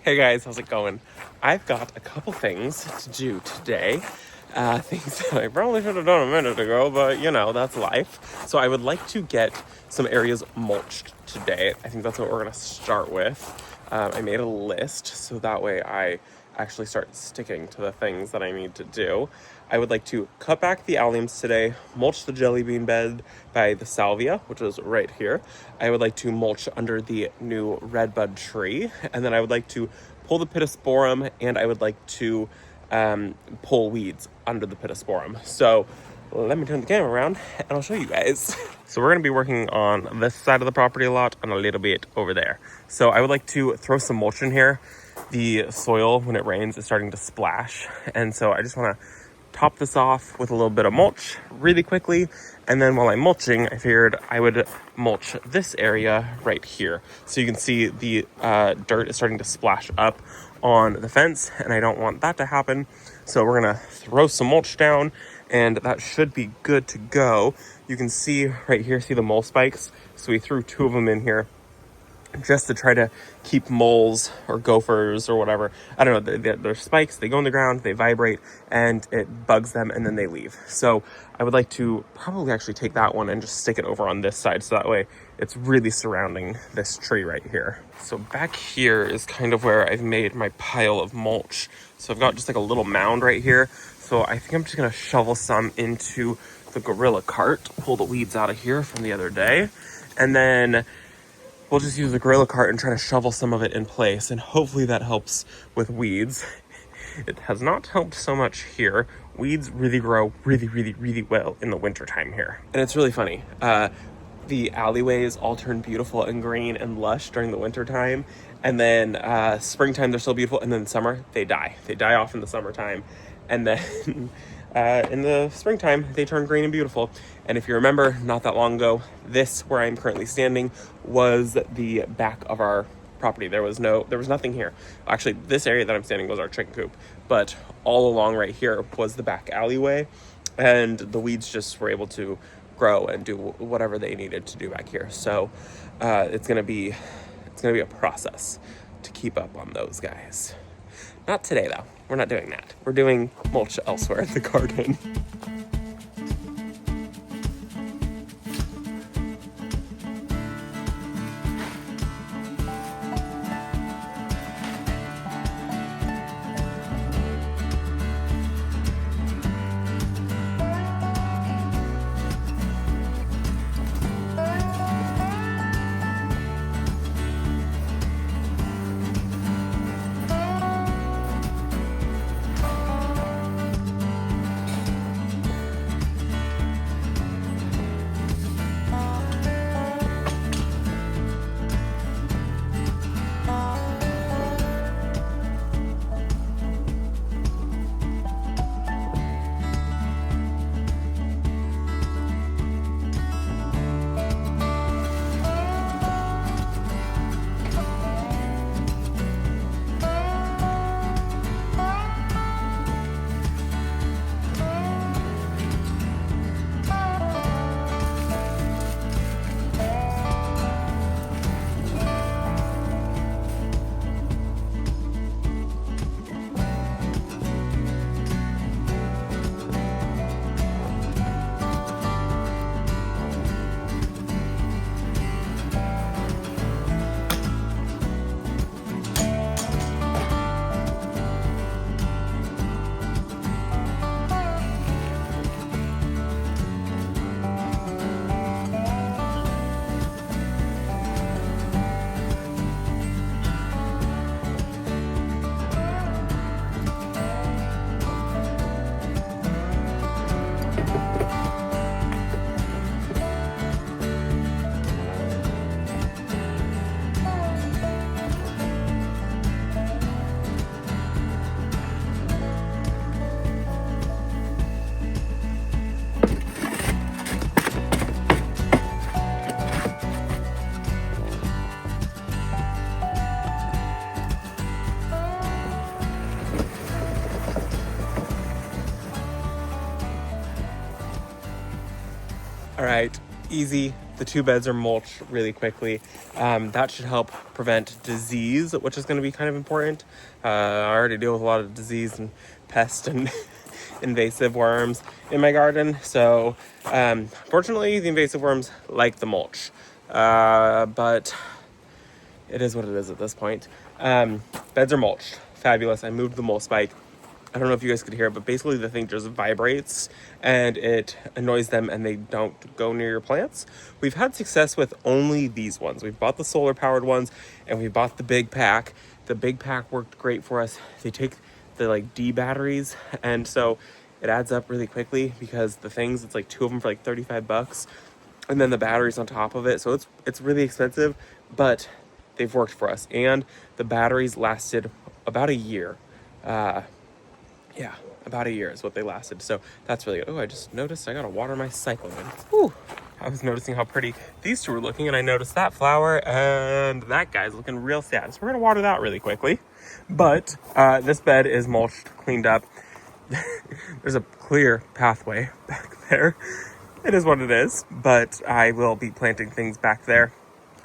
Hey guys, how's it going? I've got a couple things to do today. Things that I probably should have done a minute ago, but you know, that's life. So I would like to get some areas mulched today. I think that's what we're gonna start with. I made a list so that way I actually start sticking to the things that I need to do. I would like to cut back the alliums today, mulch the jelly bean bed by the salvia, which is right here. I would like to mulch under the new redbud tree, and then I would like to pull the Pittosporum, and I would like to pull weeds under the Pittosporum. So let me turn the camera around and I'll show you guys. So we're going to be working on this side of the property a lot and a little bit over there. So I would like to throw some mulch in here. The soil, when it rains, is starting to splash. And so I just want to top this off with a little bit of mulch really quickly. And then while I'm mulching, I figured I would mulch this area right here. So you can see the dirt is starting to splash up on the fence, and I don't want that to happen. So we're going to throw some mulch down, and that should be good to go. You can see right here, see the mole spikes? So we threw 2 of them in here just to try to keep moles or gophers or whatever. I don't know, they're spikes, they go in the ground, they vibrate, and it bugs them, and then they leave. So I would like to probably actually take that one and just stick it over on this side, so that way it's really surrounding this tree right here. So back here is kind of where I've made my pile of mulch. So I've got just like a little mound right here. So I think I'm just gonna shovel some into the gorilla cart, pull the weeds out of here from the other day, and then we'll just use the gorilla cart and try to shovel some of it in place, and hopefully that helps with weeds. It has not helped so much here. Weeds really grow really well in the wintertime here. And it's really funny. The alleyways all turn beautiful and green and lush during the wintertime. And then springtime, they're still beautiful. And then summer, they die. They die off in the summertime. And then in the springtime, they turn green and beautiful. And if you remember, not that long ago, this, where I'm currently standing, was the back of our property. There was nothing here. Actually, this area that I'm standing was our chicken coop, but all along right here was the back alleyway, and the weeds just were able to grow and do whatever they needed to do back here. So it's gonna be a process to keep up on those guys. Not today though. We're not doing that. We're doing mulch elsewhere in the garden. All right, easy The 2 beds are mulched really quickly. That should help prevent disease, which is going to be kind of important. I already deal with a lot of disease and pest and invasive worms in my garden. So fortunately, the invasive worms like the mulch. But it is what it is at this point. Beds are mulched. Fabulous. I moved the mole spike. I don't know if you guys could hear it, but basically the thing just vibrates and it annoys them and they don't go near your plants. We've had success with only these ones. We've bought the solar powered ones and we bought the big pack. The big pack worked great for us. They take the like D batteries, and so it adds up really quickly because the things, it's like 2 of them for like 35 bucks and then the batteries on top of it. So it's really expensive, but they've worked for us. And the batteries lasted about a year. Yeah, about a year is what they lasted. So that's really good. Oh, I just noticed I gotta water my cyclamen. Whew. I was noticing how pretty these 2 were looking, and I noticed that flower and that guy's looking real sad. So we're gonna water that really quickly. But this bed is mulched, cleaned up. There's a clear pathway back there. It is what it is, but I will be planting things back there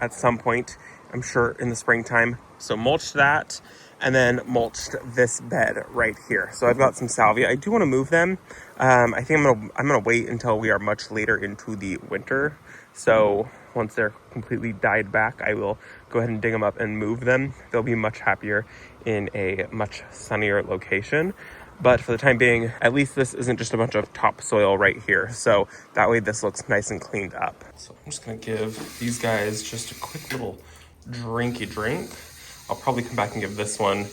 at some point, I'm sure in the springtime. So mulched that, and then mulched this bed right here. So I've got some salvia. I do want to move them. I think I'm gonna wait until we are much later into the winter. So once they're completely died back, I will go ahead and dig them up and move them. They'll be much happier in a much sunnier location. But for the time being, at least this isn't just a bunch of topsoil right here. So that way this looks nice and cleaned up. So I'm just gonna give these guys just a quick little drinky drink. I'll probably come back and give this one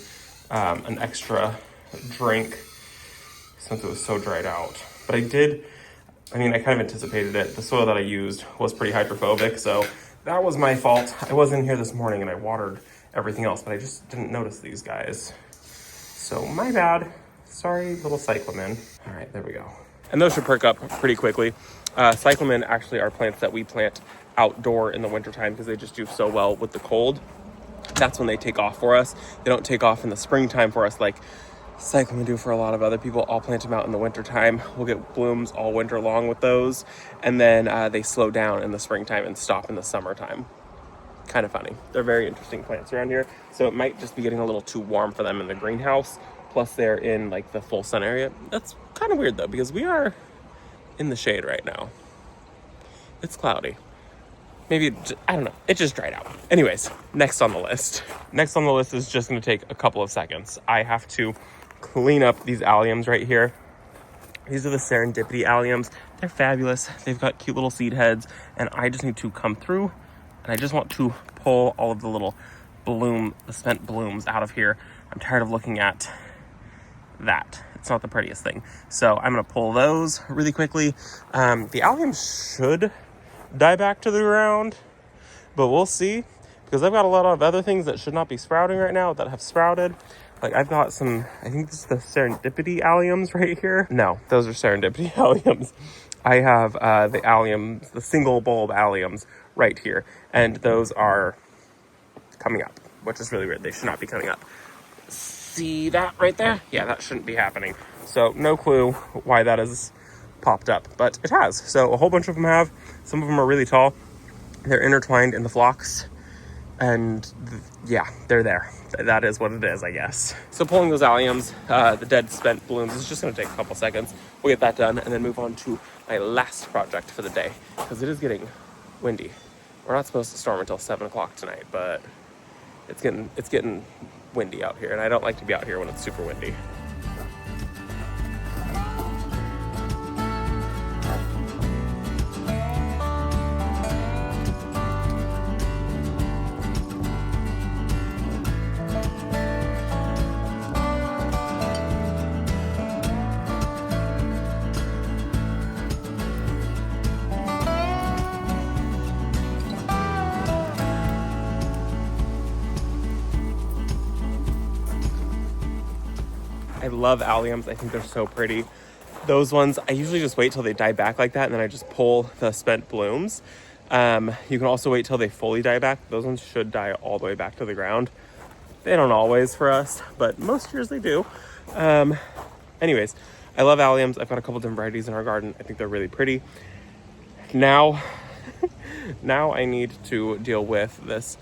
an extra drink since it was so dried out. But I kind of anticipated it. The soil that I used was pretty hydrophobic, so that was my fault. I was in here this morning and I watered everything else, but I just didn't notice these guys. So my bad. Sorry, little cyclamen. All right, there we go. And those should perk up pretty quickly. Cyclamen actually are plants that we plant outdoor in the wintertime because they just do so well with the cold. That's when they take off for us. They don't take off in the springtime for us like cyclamen do for a lot of other people. I'll plant them out in the wintertime. We'll get blooms all winter long with those. And then they slow down in the springtime and stop in the summertime. Kind of funny. They're very interesting plants around here. So it might just be getting a little too warm for them in the greenhouse. Plus they're in like the full sun area. That's kind of weird though, because we are in the shade right now. It's cloudy. Maybe, I don't know, it just dried out. Anyways, next on the list. Next on the list is just gonna take a couple of seconds. I have to clean up these alliums right here. These are the Serendipity alliums. They're fabulous. They've got cute little seed heads, and I just need to come through, and I just want to pull all of the little the spent blooms out of here. I'm tired of looking at that. It's not the prettiest thing. So I'm gonna pull those really quickly. The alliums should die back to the ground, but we'll see, because I've got a lot of other things that should not be sprouting right now that have sprouted. Like I've got some, I think this is the Serendipity alliums right here. No, those are Serendipity alliums. I have the alliums, the single bulb alliums right here, and those are coming up, which is really weird. They should not be coming up. See that right there? Yeah, that shouldn't be happening. So no clue why that has popped up, but it has. So a whole bunch of them have. Some of them are really tall. They're intertwined in the phlox, and yeah, they're there. That is what it is, I guess. So pulling those alliums, the dead spent blooms, is just gonna take a couple seconds. We'll get that done and then move on to my last project for the day, because it is getting windy. We're not supposed to storm until 7 o'clock tonight, but it's getting windy out here, and I don't like to be out here when it's super windy. I love alliums. I think they're so pretty. Those ones, I usually just wait till they die back like that, and then I just pull the spent blooms. You can also wait till they fully die back. Those ones should die all the way back to the ground. They don't always for us, but most years they do. Anyways, I love alliums. I've got a couple different varieties in our garden. I think they're really pretty. Now, Now I need to deal with this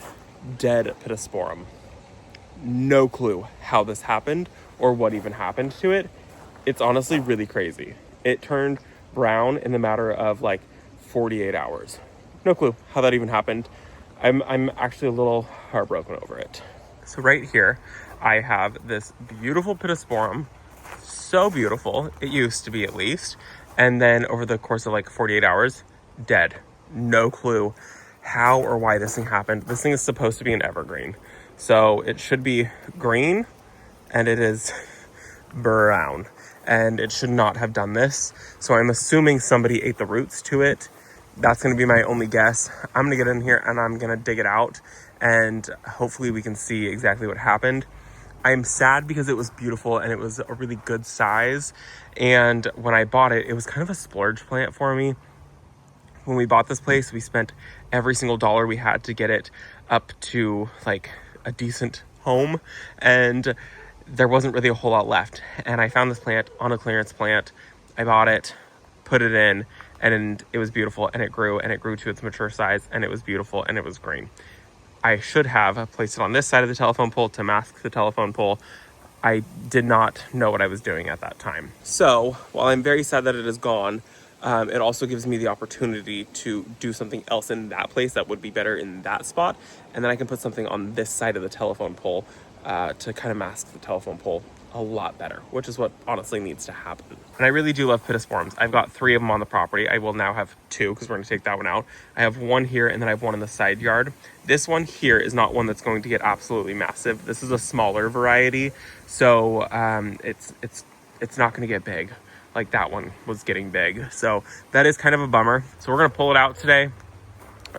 dead Pittosporum. No clue how this happened or what even happened to it. It's honestly really crazy. It turned brown in the matter of like 48 hours. No clue how that even happened. I'm actually a little heartbroken over it. So right here, I have this beautiful Pittosporum. So beautiful. It used to be, at least. And then over the course of like 48 hours, dead. No clue how or why this thing happened. This thing is supposed to be an evergreen. So it should be green, and it is brown. And it should not have done this. So I'm assuming somebody ate the roots to it. That's going to be my only guess. I'm going to get in here and I'm going to dig it out, and hopefully we can see exactly what happened. I'm sad because it was beautiful and it was a really good size. And when I bought it, it was kind of a splurge plant for me. When we bought this place, we spent every single dollar we had to get it up to like a decent home. And there wasn't really a whole lot left. And I found this plant on a clearance plant. I bought it, put it in, and it was beautiful, and it grew to its mature size, and it was beautiful, and it was green. I should have placed it on this side of the telephone pole to mask the telephone pole. I did not know what I was doing at that time. So while I'm very sad that it is gone, it also gives me the opportunity to do something else in that place that would be better in that spot. And then I can put something on this side of the telephone pole to kind of mask the telephone pole a lot better, which is what honestly needs to happen. And I really do love Pittosporums. I've got 3 of them on the property. I will now have 2 because we're going to take that one out. I have 1 here, and then I have 1 in the side yard. This one here is not one that's going to get absolutely massive. This is a smaller variety, so it's not going to get big like that one was getting big. So that is kind of a bummer. So we're going to pull it out today.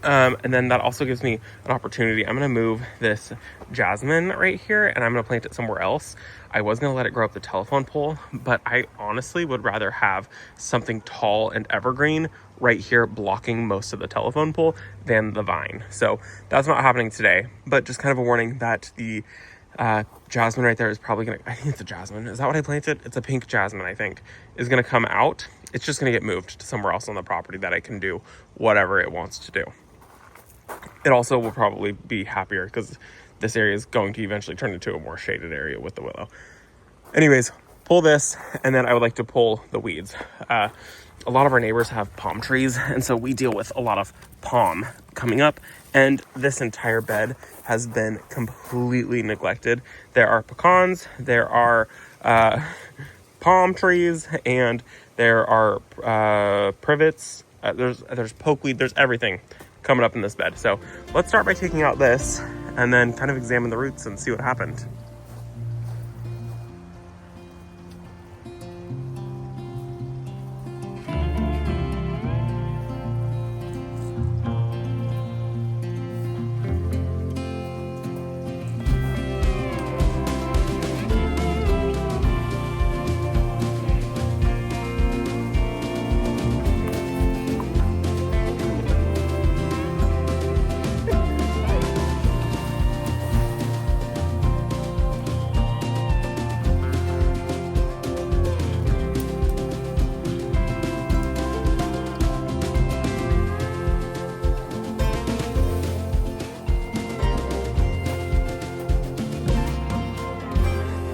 And then that also gives me an opportunity. I'm going to move this jasmine right here, and I'm going to plant it somewhere else. I was going to let it grow up the telephone pole, but I honestly would rather have something tall and evergreen right here blocking most of the telephone pole than the vine. So that's not happening today, but just kind of a warning that the jasmine right there is probably going to, I think it's a jasmine. Is that what I planted? It's a pink jasmine, I think, is going to come out. It's just going to get moved to somewhere else on the property that I can do whatever it wants to do. It also will probably be happier because this area is going to eventually turn into a more shaded area with the willow. Anyways, pull this, and then I would like to pull the weeds. A lot of our neighbors have palm trees, and so we deal with a lot of palm coming up, and this entire bed has been completely neglected. There are pecans, there are palm trees, and there are privets. There's pokeweed, there's everything coming up in this bed. So let's start by taking out this and then kind of examine the roots and see what happened.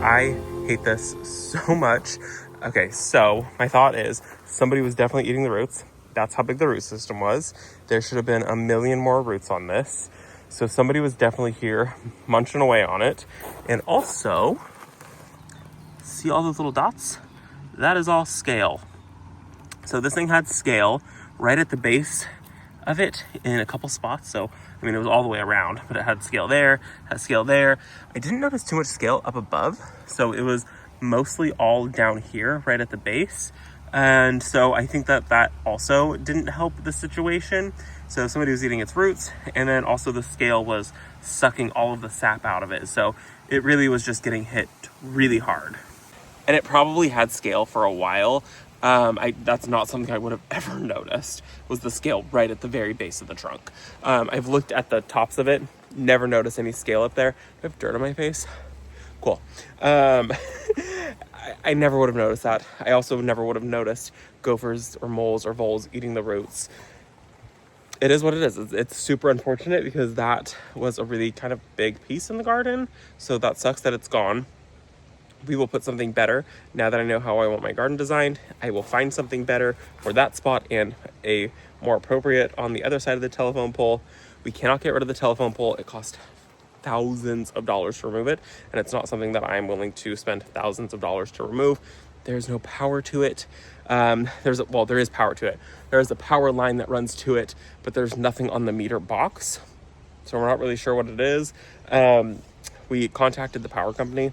I hate this so much. Okay, so my thought is somebody was definitely eating the roots. That's how big the root system was. There should have been a million more roots on this. So somebody was definitely here munching away on it. And also, see all those little dots? That is all scale. So this thing had scale right at the base of it in a couple spots. So, I mean, it was all the way around, but it had scale there, had scale there. I didn't notice too much scale up above. So it was mostly all down here, right at the base. And so I think that that also didn't help the situation. So somebody was eating its roots, and then also the scale was sucking all of the sap out of it. So it really was just getting hit really hard. And it probably had scale for a while. That's not something I would have ever noticed, was the scale right at the very base of the trunk. I've looked at the tops of it, never noticed any scale up there. Do I have dirt on my face? Cool. I never would have noticed that. I also never would have noticed gophers or moles or voles eating the roots. it is what it is. It's super unfortunate because that was a really kind of big piece in the garden. So that sucks that it's gone. We will put something better. Now that I know how I want my garden designed, I will find something better for that spot and a more appropriate on the other side of the telephone pole. We cannot get rid of the telephone pole. It costs thousands of dollars to remove it, and it's not something that I'm willing to spend thousands of dollars to remove. There's no power to it. There is power to it. There is a power line that runs to it, but there's nothing on the meter box, so we're not really sure what it is. We contacted the power company,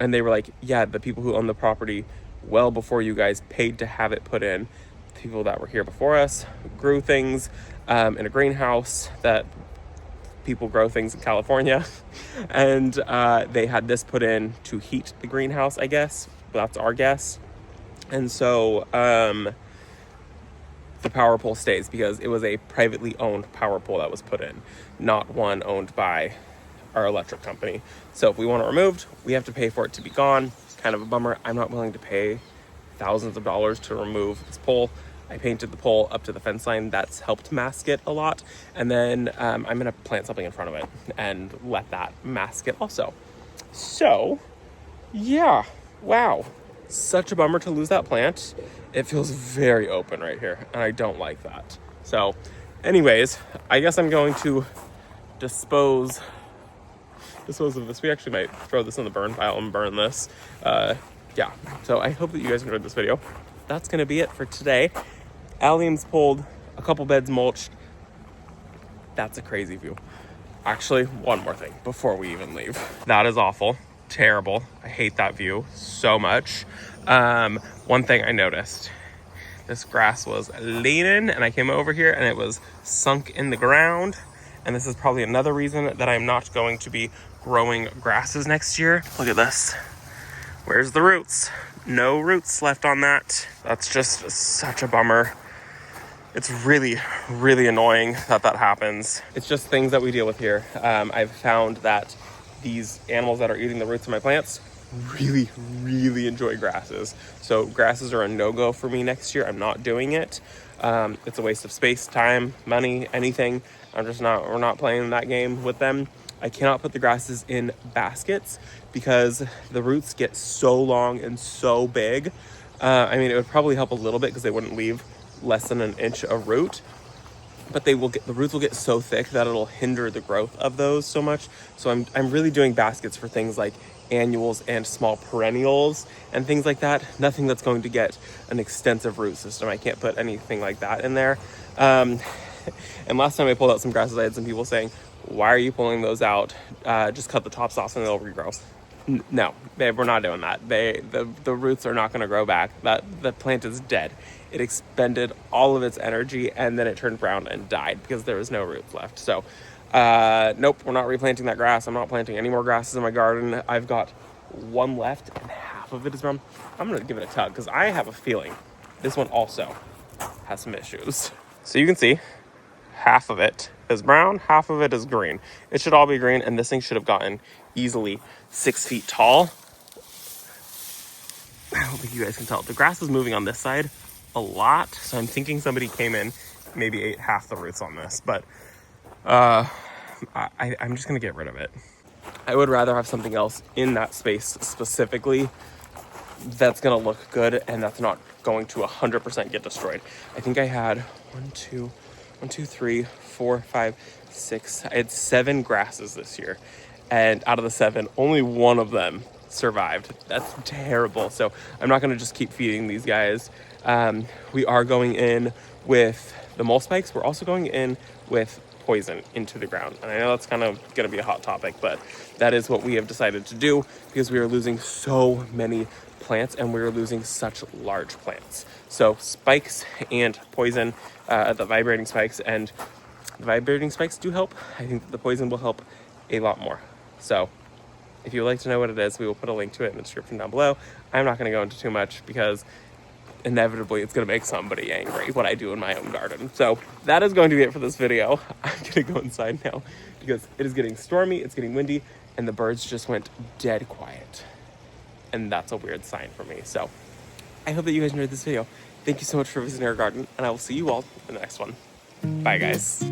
and they were like, yeah, the people who own the property well before you guys paid to have it put in. People that were here before us grew things in a greenhouse that people grow things in California. And they had this put in to heat the greenhouse, I guess. That's our guess. And so the power pole stays because it was a privately owned power pole that was put in, not one owned by our electric company. So if we want it removed, we have to pay for it to be gone. Kind of a bummer. I'm not willing to pay thousands of dollars to remove this pole. I painted the pole up to the fence line. That's helped mask it a lot. And then I'm going to plant something in front of it and let that mask it also. So, yeah. Wow. Such a bummer to lose that plant. It feels very open right here, and I don't like that. So, anyways, I guess I'm going to dispose of this. We actually might throw this in the burn pile and burn this. Yeah, so I hope that you guys enjoyed this video. That's going to be it for today. Alliums pulled, a couple beds mulched. That's a crazy view. Actually, one more thing before we even leave. That is awful. Terrible. I hate that view so much. One thing I noticed. This grass was leaning, and I came over here and it was sunk in the ground. And this is probably another reason that I'm not going to be growing grasses next year. Look at this. Where's the roots? No roots left on that. That's just such a bummer. It's really, really annoying that that happens. It's just things that we deal with here. I've found that these animals that are eating the roots of my plants really, really enjoy grasses. So grasses are a no-go for me next year. I'm not doing it. It's a waste of space, time, money, anything. We're not playing that game with them. I cannot put the grasses in baskets because the roots get so long and so big. I mean, it would probably help a little bit because they wouldn't leave less than an inch of root, but the roots will get so thick that it'll hinder the growth of those so much. So I'm really doing baskets for things like annuals and small perennials and things like that. Nothing that's going to get an extensive root system. I can't put anything like that in there. And last time I pulled out some grasses, I had some people saying, why are you pulling those out? Just cut the tops off and they'll regrow. No, babe, we're not doing that. The roots are not going to grow back. The plant is dead. It expended all of its energy and then it turned brown and died because there was no roots left. So, nope, we're not replanting that grass. I'm not planting any more grasses in my garden. I've got one left and half of it is brown. I'm going to give it a tug because I have a feeling this one also has some issues. So you can see half of it is brown, half of it is green. It should all be green, and this thing should have gotten easily 6 feet tall. I don't think you guys can tell. The grass is moving on this side a lot, so I'm thinking somebody came in, maybe ate half the roots on this, but I'm just gonna get rid of it. I would rather have something else in that space specifically that's gonna look good and that's not going to 100% get destroyed. I think I had 1, 2, 3, 4, 5, 6. I had 7 grasses this year, and out of the 7, only one of them survived. That's terrible. So I'm not going to just keep feeding these guys. We are going in with the mole spikes. We're also going in with poison into the ground. And I know that's kind of going to be a hot topic, but that is what we have decided to do because we are losing so many plants and we're losing such large plants. So spikes and poison, the vibrating spikes, and the vibrating spikes do help. I think the poison will help a lot more. So if you would like to know what it is, we will put a link to it in the description down below. I'm not going to go into too much because inevitably it's going to make somebody angry what I do in my own garden. So that is going to be it for this video. I'm going to go inside now because it is getting stormy, it's getting windy, and the birds just went dead quiet. And that's a weird sign for me. So I hope that you guys enjoyed this video. Thank you so much for visiting our garden, and I will see you all in the next one. Bye, guys.